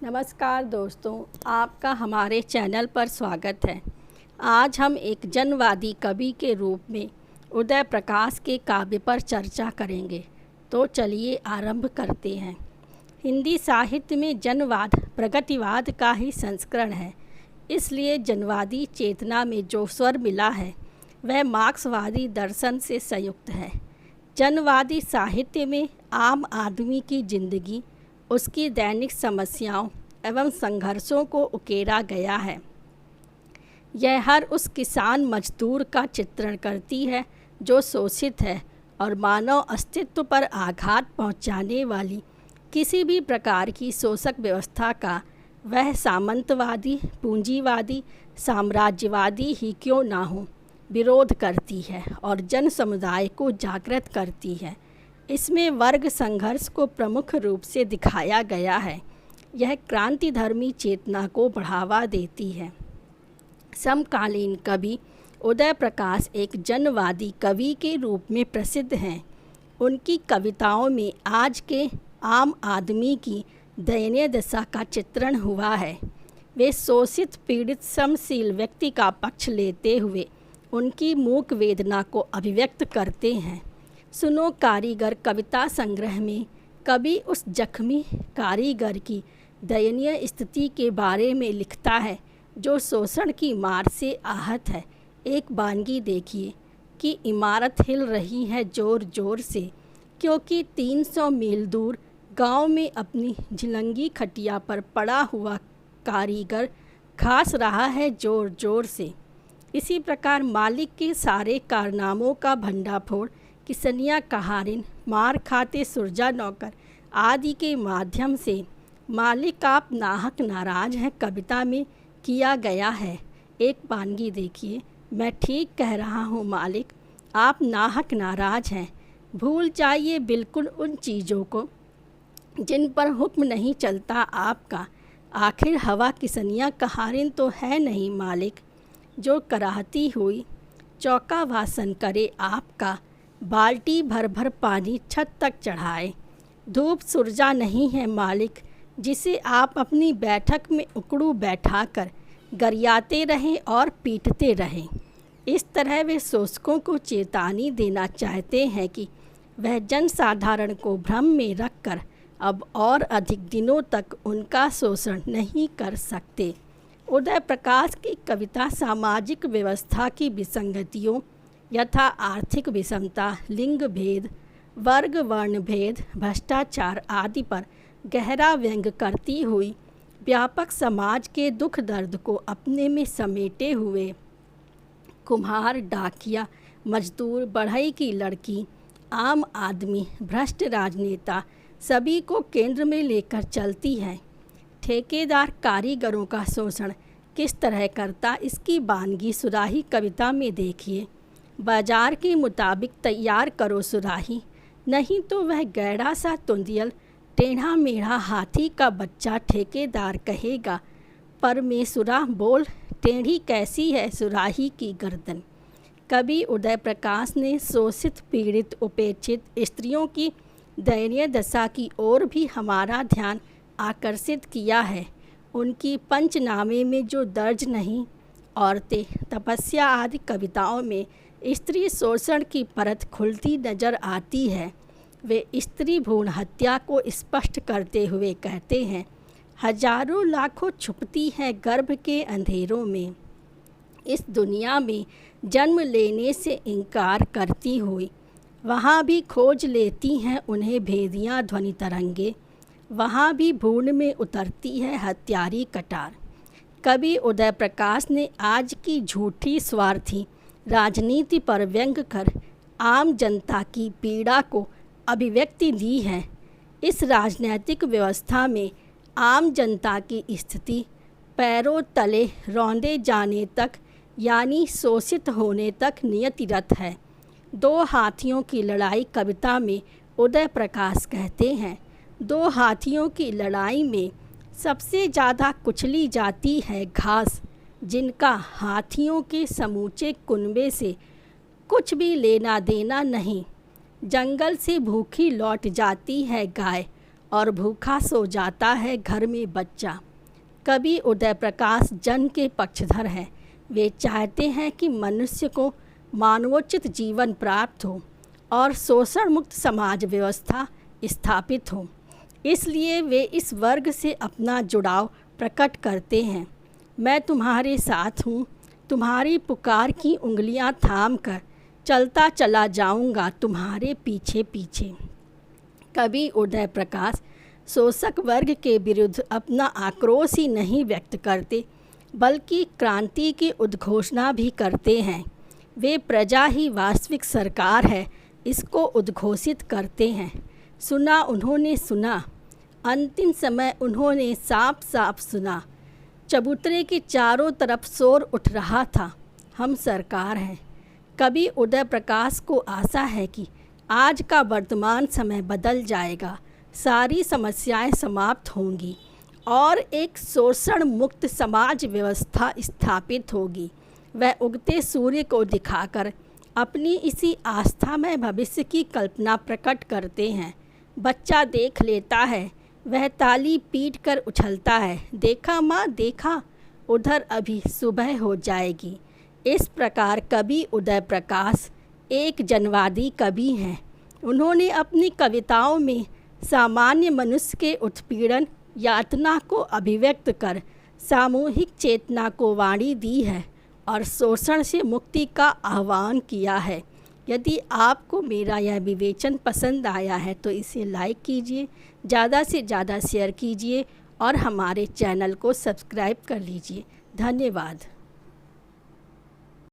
नमस्कार दोस्तों, आपका हमारे चैनल पर स्वागत है। आज हम एक जनवादी कवि के रूप में उदय प्रकाश के काव्य पर चर्चा करेंगे। तो चलिए आरंभ करते हैं। हिंदी साहित्य में जनवाद प्रगतिवाद का ही संस्करण है, इसलिए जनवादी चेतना में जो स्वर मिला है वह मार्क्सवादी दर्शन से संयुक्त है। जनवादी साहित्य में आम आदमी की जिंदगी, उसकी दैनिक समस्याओं एवं संघर्षों को उकेरा गया है। यह हर उस किसान मजदूर का चित्रण करती है जो शोषित है और मानव अस्तित्व पर आघात पहुंचाने वाली किसी भी प्रकार की शोषक व्यवस्था का वह सामंतवादी, पूंजीवादी, साम्राज्यवादी ही क्यों ना हो, विरोध करती है और जन समुदाय को जागृत करती है। इसमें वर्ग संघर्ष को प्रमुख रूप से दिखाया गया है। यह क्रांतिधर्मी चेतना को बढ़ावा देती है। समकालीन कवि उदय प्रकाश एक जनवादी कवि के रूप में प्रसिद्ध हैं। उनकी कविताओं में आज के आम आदमी की दयनीय दशा का चित्रण हुआ है। वे शोषित, पीड़ित, श्रमशील व्यक्ति का पक्ष लेते हुए उनकी मूक वेदना को अभिव्यक्त करते हैं। सुनो कारीगर कविता संग्रह में कवि उस जख्मी कारीगर की दयनीय स्थिति के बारे में लिखता है जो शोषण की मार से आहत है। एक वानगी देखिए कि इमारत हिल रही है ज़ोर ज़ोर से, क्योंकि 300 मील दूर गांव में अपनी झिलंगी खटिया पर पड़ा हुआ कारीगर घास रहा है ज़ोर ज़ोर से। इसी प्रकार मालिक के सारे कारनामों का भंडाफोड़ किसनिया कहारिन, मार खाते सुरजा नौकर आदि के माध्यम से मालिक आप नाहक नाराज हैं कविता में किया गया है। एक वानगी देखिए, मैं ठीक कह रहा हूँ मालिक, आप नाहक नाराज हैं। भूल जाइए बिल्कुल उन चीज़ों को जिन पर हुक्म नहीं चलता आपका। आखिर हवा किसनिया कहारिन तो है नहीं मालिक, जो कराहती हुई चौका वासन करे आपका। बाल्टी भर भर पानी छत तक चढ़ाए। धूप सुरजा नहीं है मालिक, जिसे आप अपनी बैठक में उकड़ू बैठाकर गरियाते रहें और पीटते रहें। इस तरह वे शोषकों को चेतावनी देना चाहते हैं कि वह जनसाधारण को भ्रम में रखकर अब और अधिक दिनों तक उनका शोषण नहीं कर सकते। उदय प्रकाश की कविता सामाजिक व्यवस्था की विसंगतियों यथा आर्थिक विषमता, लिंग भेद, वर्ग वर्ण भेद, भ्रष्टाचार आदि पर गहरा व्यंग करती हुई व्यापक समाज के दुख दर्द को अपने में समेटे हुए कुम्हार, डाकिया, मजदूर, बढ़ई की लड़की, आम आदमी, भ्रष्ट राजनेता सभी को केंद्र में लेकर चलती है। ठेकेदार कारीगरों का शोषण किस तरह करता, इसकी वानगी सुराही कविता में देखिए। बाजार के मुताबिक तैयार करो सुराही, नहीं तो वह गैड़ा सा तुंदियल टेढ़ा मेढ़ा हाथी का बच्चा ठेकेदार कहेगा, परमेसुरा बोल टेढ़ी कैसी है सुराही की गर्दन। कवि उदय प्रकाश ने शोषित, पीड़ित, उपेक्षित स्त्रियों की दयनीय दशा की ओर भी हमारा ध्यान आकर्षित किया है। उनकी पंचनामे में जो दर्ज नहीं, औरतें, तपस्या आदि कविताओं में स्त्री शोषण की परत खुलती नजर आती है। वे स्त्री भ्रूण हत्या को स्पष्ट करते हुए कहते हैं, हजारों लाखों छुपती हैं गर्भ के अंधेरों में। इस दुनिया में जन्म लेने से इनकार करती हुई वहाँ भी खोज लेती हैं उन्हें भेदियाँ ध्वनि तरंगे, वहाँ भी भ्रूण में उतरती है हत्यारी कटार। कवि उदय प्रकाश ने आज की झूठी स्वार्थी राजनीति पर व्यंग कर आम जनता की पीड़ा को अभिव्यक्ति दी है। इस राजनीतिक व्यवस्था में आम जनता की स्थिति पैरों तले रौंदे जाने तक, यानी शोषित होने तक नियतिरत है। दो हाथियों की लड़ाई कविता में उदय प्रकाश कहते हैं, दो हाथियों की लड़ाई में सबसे ज़्यादा कुचली जाती है घास, जिनका हाथियों के समूचे कुनबे से कुछ भी लेना देना नहीं। जंगल से भूखी लौट जाती है गाय और भूखा सो जाता है घर में बच्चा। कवि उदय प्रकाश जन के पक्षधर हैं। वे चाहते हैं कि मनुष्य को मानवोचित जीवन प्राप्त हो और शोषण मुक्त समाज व्यवस्था स्थापित हो। इसलिए वे इस वर्ग से अपना जुड़ाव प्रकट करते हैं। मैं तुम्हारे साथ हूँ, तुम्हारी पुकार की उंगलियाँ थाम कर चलता चला जाऊँगा तुम्हारे पीछे पीछे। कवि उदय प्रकाश शोषक वर्ग के विरुद्ध अपना आक्रोश ही नहीं व्यक्त करते, बल्कि क्रांति की उद्घोषणा भी करते हैं। वे प्रजा ही वास्तविक सरकार है, इसको उद्घोषित करते हैं। सुना उन्होंने सुना, अंतिम समय उन्होंने साफ साफ सुना। चबूतरे के चारों तरफ शोर उठ रहा था, हम सरकार हैं। कवि उदय प्रकाश को आशा है कि आज का वर्तमान समय बदल जाएगा, सारी समस्याएं समाप्त होंगी और एक शोषण मुक्त समाज व्यवस्था स्थापित होगी। वह उगते सूर्य को दिखाकर अपनी इसी आस्था में भविष्य की कल्पना प्रकट करते हैं। बच्चा देख लेता है, वह ताली पीट कर उछलता है, देखा माँ देखा, उधर अभी सुबह हो जाएगी। इस प्रकार कवि उदय प्रकाश एक जनवादी कवि हैं। उन्होंने अपनी कविताओं में सामान्य मनुष्य के उत्पीड़न यातना को अभिव्यक्त कर सामूहिक चेतना को वाणी दी है और शोषण से मुक्ति का आह्वान किया है। यदि आपको मेरा यह विवेचन पसंद आया है तो इसे लाइक कीजिए, ज़्यादा से ज़्यादा शेयर कीजिए और हमारे चैनल को सब्सक्राइब कर लीजिए। धन्यवाद।